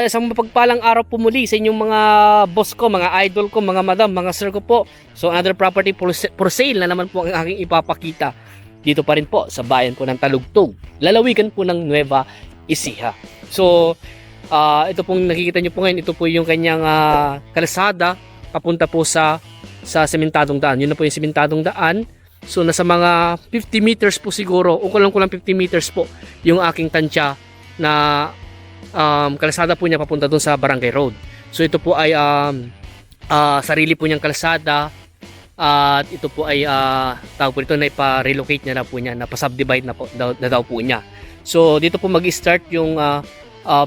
Isang mapagpalang araw po muli sa inyong mga boss ko, mga idol ko, mga madam, mga sir ko po. So another property for sale na naman po ang aking ipapakita. Dito pa rin po sa bayan po ng Talugtog, lalawigan po ng Nueva Ecija. So ito pong nakikita nyo po ngayon, ito po yung kanyang kalsada papunta po sa sementadong daan. Yun na po yung sementadong daan. So nasa mga 50 meters po siguro, o kulang 50 meters po yung aking tansya na kalsada po niya papunta doon sa Barangay Road. So ito po ay sarili po niyang kalsada, at ito po ay tawag po ito na ipa-relocate niya na po niya, na pa-subdivide na po daw po niya. So dito po mag-start yung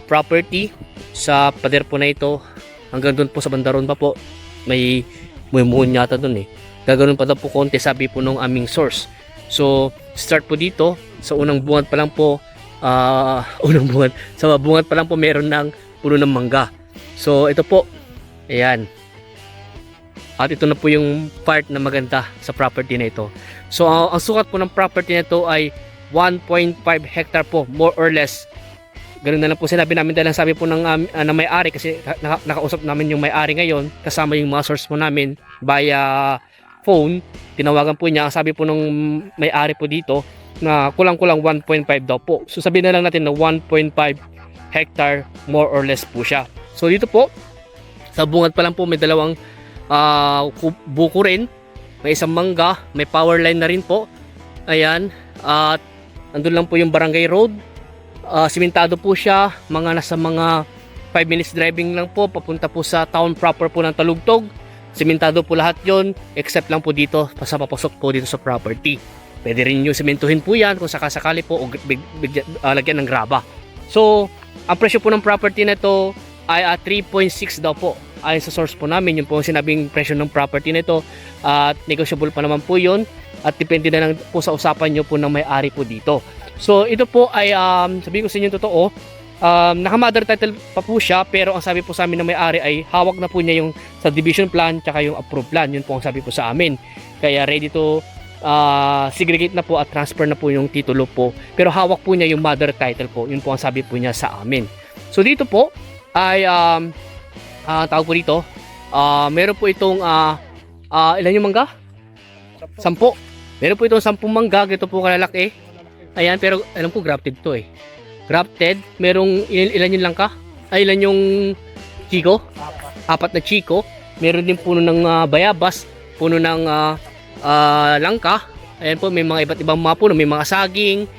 property sa pader po na ito hanggang doon po sa bandaron pa po. May muhon yata doon eh. Gaganoon pa daw po konti, sabi po nung aming source. So start po dito sa unang bungad pa lang po. Unang bungad, sa bungad pa lang po meron ng puno ng mangga. So ito po, ayan, at ito na po yung part na maganda sa property na ito. So ang sukat po ng property na ito ay 1.5 hectare po, more or less. Ganun na lang po sinabi namin dahil sabi po ng may-ari, kasi nakausap namin yung may-ari ngayon kasama yung mga source po namin via phone. Tinawagan po niya, ang sabi po ng may-ari po dito na kulang-kulang 1.5 daw po. So sabihin na lang natin na 1.5 hectare more or less po siya. So dito po sa bungad pa lang po may dalawang buko rin, may isang mangga, may power line na rin po. Ayan, at andun lang po yung Barangay Road. Simentado po siya, nasa mga 5 minutes driving lang po papunta po sa town proper po ng Talugtog. Simentado po lahat yon except lang po dito sa papasok po dito sa property. Pwede rin nyo sementuhin po yan kung sakasakali po, o lagyan ng graba. So ang presyo po ng property na ito ay 3.6 daw po ayon sa source po namin. Yung po ang sinabing presyo ng property na ito, at negotiable pa naman po yun, at depende na lang po sa usapan nyo po ng may-ari po dito. So ito po ay sabihin ko sa inyo totoo, naka-mother title pa po siya, pero ang sabi po sa amin ng may-ari ay hawak na po niya yung subdivision plan tsaka yung approved plan. Yun po ang sabi po sa amin. Kaya ready to segregate na po at transfer na po yung titulo po, pero hawak po niya yung mother title po. Yun po ang sabi po niya sa amin. So dito po ay tawag po dito, meron po itong ilan yung mangga? 10. Meron po itong 10 mangga, ito po kalalaki. Ayan, pero alam ko grafted to eh. Grafted, merong ilan yung langka? Ay, ilan yung chiko? 4 na chiko. Meron din puno ng bayabas, puno ng langka. Ayan po, may mga iba't ibang mga puno, may mga saging,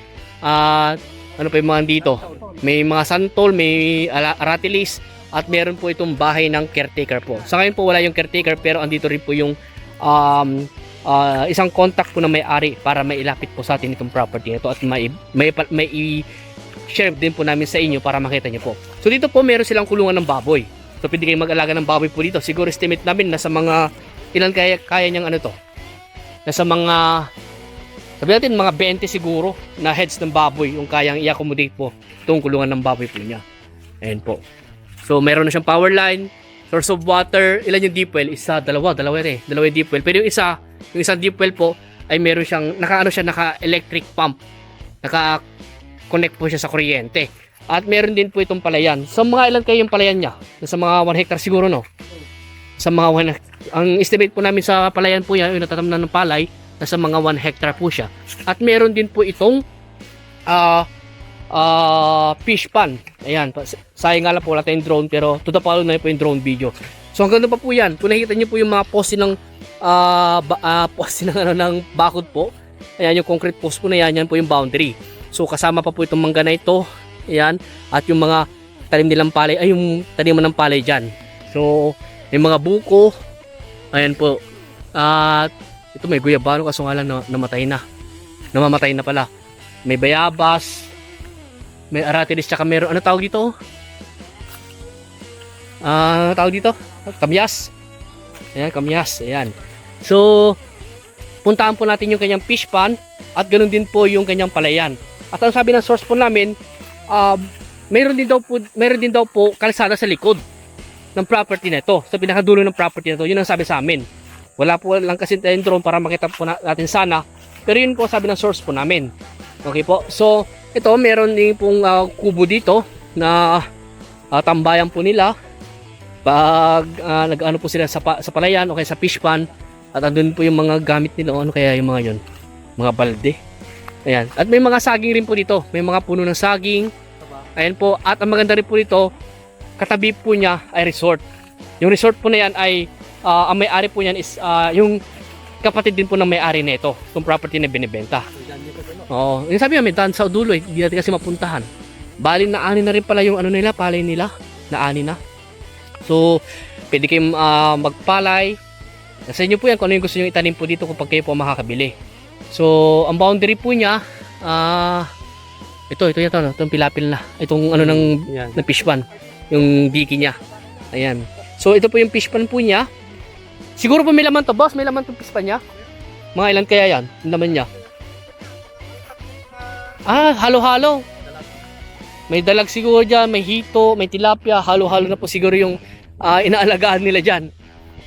ano pa yung mga dito, may mga santol, may aratilis, at meron po itong bahay ng caretaker po. Sa ngayon po wala yung caretaker, pero andito rin po yung isang contact po na may-ari para mailapit po sa atin itong property ito, at may share din po namin sa inyo para makita nyo po. So dito po meron silang kulungan ng baboy. So pwede kayong mag-alaga ng baboy po dito. Siguro estimate namin nasa mga ilan kaya niyang ano to, nasa mga, sabi natin mga 20 siguro na heads ng baboy yung kayang i-accommodate po itong kulungan ng baboy po niya. Ayan po. So meron na siyang power line, source of water. Ilan yung deep well? Isa, dalawa rin. Dalawa yung deep well. Pero yung isang deep well po ay meron siyang naka-electric pump. Naka-connect po siya sa kuryente. At meron din po itong palayan. Sa mga ilan kayo yung palayan niya? Sa mga 1 hectare siguro, no? Sa mga 1 ang estimate po namin sa palayan po yan, yung natatamnan ng palay, nasa mga 1 hectare po siya. At meron din po itong fish pan. Ayan, sayang nga lang po wala tayong drone, pero tutapalo na po yung drone video. So hanggang doon pa po yan. Kung nakikita nyo po yung mga poste ng ng bakod po, ayan yung concrete post po na yan, yan po yung boundary. So kasama pa po itong mangga na ito, ayan, at yung mga tanim nilang palay, ay yung taniman ng palay dyan. So may mga buko, ayan po, at ito may guyabano, kaso nga lang namamatay na pala. May bayabas, may aratilis, tsaka meron, ano tawag dito? Kamyas. Ayan, kamyas. Ayan. So, puntaan po natin yung kanyang fish pan, at ganoon din po yung kanyang palayan. At ang sabi ng source po namin, meron din daw po kalsada sa likod ng property na ito. Sa pinakadulo ng property na ito, yun ang sabi sa amin. Wala po lang kasi tayong drone para makita po natin sana, pero yun po sabi ng source po namin. Okay po. So, ito meron din pong kubo dito na tambayan po nila pag nag-ano po sila sa palayan o kaya sa fish pond. At andun po yung mga gamit nila, ano kaya yung mga yun, mga balde. Ayan. At may mga saging rin po dito, may mga puno ng saging. Ayan po. At ang maganda rin po dito, katabi po niya ay resort. Yung resort po na yan ay ang may-ari po niyan is yung kapatid din po ng may-ari na ito, itong property na binibenta. Oo. Yung sabi namin, daan sa dulo, hindi natin kasi mapuntahan. Bali na ani na rin pala yung ano nila, palay nila, na ani na. So, pwede kayong magpalay. Sa inyo po yan kung ano yung gusto nyo itanim po dito kapag kayo po makakabili. So, ang boundary po niya, ito yata, no? Itong pilapil na. Itong ano ng fish pan. Yung biki niya. Ayan. So, ito po yung fish pan po niya. Siguro po may laman to, boss. May laman to fish pan niya. Mga ilan kaya yan? Yung laman niya. Halo-halo. May dalag siguro dyan, may hito, may tilapia. Halo-halo na po siguro yung inaalagaan nila dyan.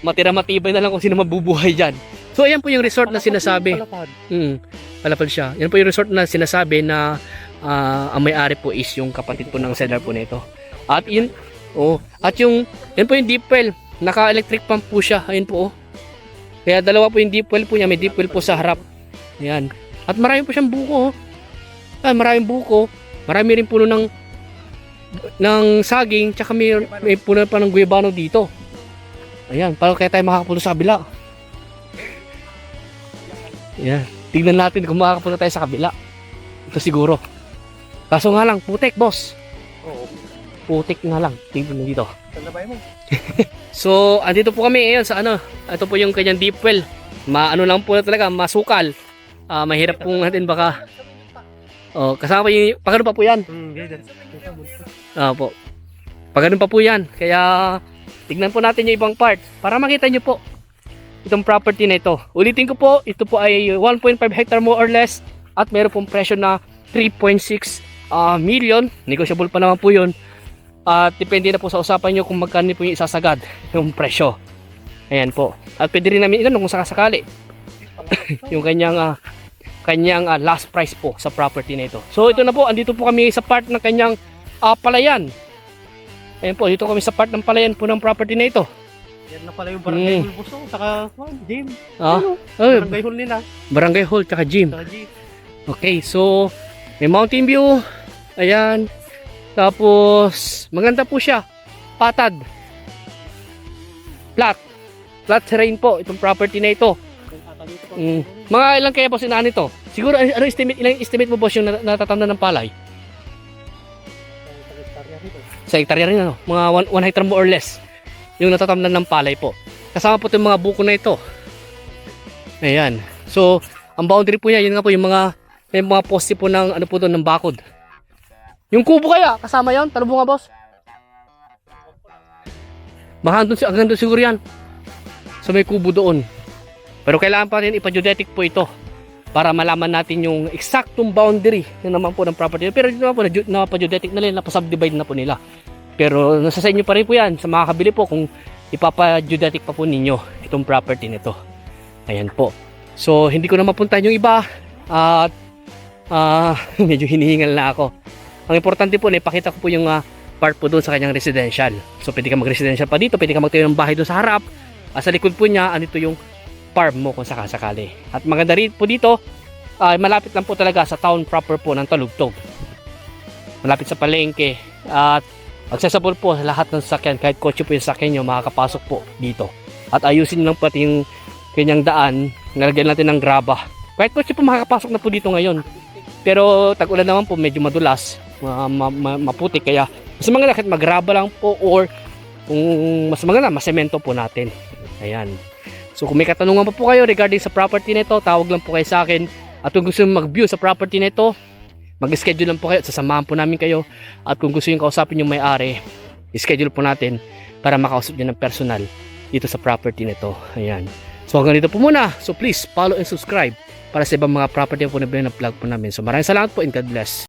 Matibay na lang kung sino mabubuhay dyan. So, ayan po yung resort na sinasabi. Palapad siya. Yan po yung resort na sinasabi na ang may-ari po is yung kapatid po ng seller po nito. At yun, yan po yung deep well. Naka-electric pump po siya. Ayun po, Kaya dalawa po yung deep well po niya. May deep well po sa harap. Ayan. At marami po siyang buko, maraming buko. Marami rin puno ng saging. Tsaka may puno pa ng guayabano dito. Ayan, para kaya tayo makakapunta sa kabila. Ayan, tignan natin kung makakapunta tayo sa kabila. Ito siguro. Kaso nga lang, putik, boss. Oo. Putik nga lang. Tignan mo dito. Talabay mo. So, andito po kami ngayon sa ano. Ito po yung kanyang deep well. Maano lang po na talaga, masukal. Mahirap po natin baka. Kasama yung, pagano pa po yan. Po. Pagano pa po yan. Kaya, tignan po natin yung ibang part para makita nyo po itong property na ito. Ulitin ko po, ito po ay 1.5 hectare more or less at meron pong presyo na 3.6 million. Negotiable pa naman po yun. At depende na po sa usapan nyo kung magkano po yung isasagad yung presyo. Ayan po. At pwede rin namin itanong kung sakasakali yung kanyang last price po sa property na ito. So ito na po, andito po kami sa part ng kanyang palayan. Ayan po, dito kami sa part ng palayan po ng property na ito. Yan na pala yung barangay hall, boss. Saka gym. Barangay hall nila. Barangay hall, tsaka gym. Okay, so may mountain view. Ayan. Tapos, maganda po siya. Patad. Flat terrain po, itong property na ito. Mga ilang kaya po sinaan ito? Siguro, ilang estimate mo boss yung natatanda ng palay? Sa hektarya rin, ano? Mga 1 hectare more or less yung natatamnan ng palay po. Kasama po itong mga buko na ito. Ayan. So, ang boundary po niya, yun nga po yung may mga poste po ng ano po doon, ng bakod. Yung kubo kaya, kasama yun? Tanong mo nga, boss. Baka hanggang doon siguro yan. So, may kubo doon. Pero kailangan pa rin ipa-geodetic po ito para malaman natin yung eksaktong boundary na naman po ng property. Pero dito naman po, napapa-geodetic na nila, napasubdivide na po nila. Pero nasa sa inyo pa rin po yan, sa makakabili po kung ipapa-geodetic pa po ninyo itong property nito. Ayan po. So, hindi ko na mapuntahan yung iba at medyo hinihingal na ako. Ang importante po, ipakita ko po yung part po doon sa kanyang residential. So, pwede ka mag-residential pa dito, pwede ka magtayo ng bahay doon sa harap. Sa likod po niya, andito yung farm mo kung sakasakali. At maganda rin po dito, malapit lang po talaga sa town proper po ng Talugtog. Malapit sa palengke at accessible po sa lahat ng sasakyan. Kahit kotse po yung sasakyan nyo, makakapasok po dito. At ayusin lang pati yung kanyang daan, nalagyan natin ng graba. Kahit kotse po makakapasok na po dito ngayon. Pero tag-ulan naman po, medyo madulas, maputik. Kaya mas maganda kahit magraba lang po or kung mas maganda, masemento po natin. Ayan. So kung may katanungan pa po kayo regarding sa property na ito, tawag lang po kayo sa akin. At kung gusto nyo mag-view sa property na ito, mag-schedule lang po kayo at sasamahan po namin kayo. At kung gusto nyo kausapin yung may-ari, i-schedule po natin para makausap nyo ng personal dito sa property na ito. Ayan. So hanggang dito po muna. So please follow and subscribe para sa ibang mga property po na vlog po namin. So maraming salamat po and God bless.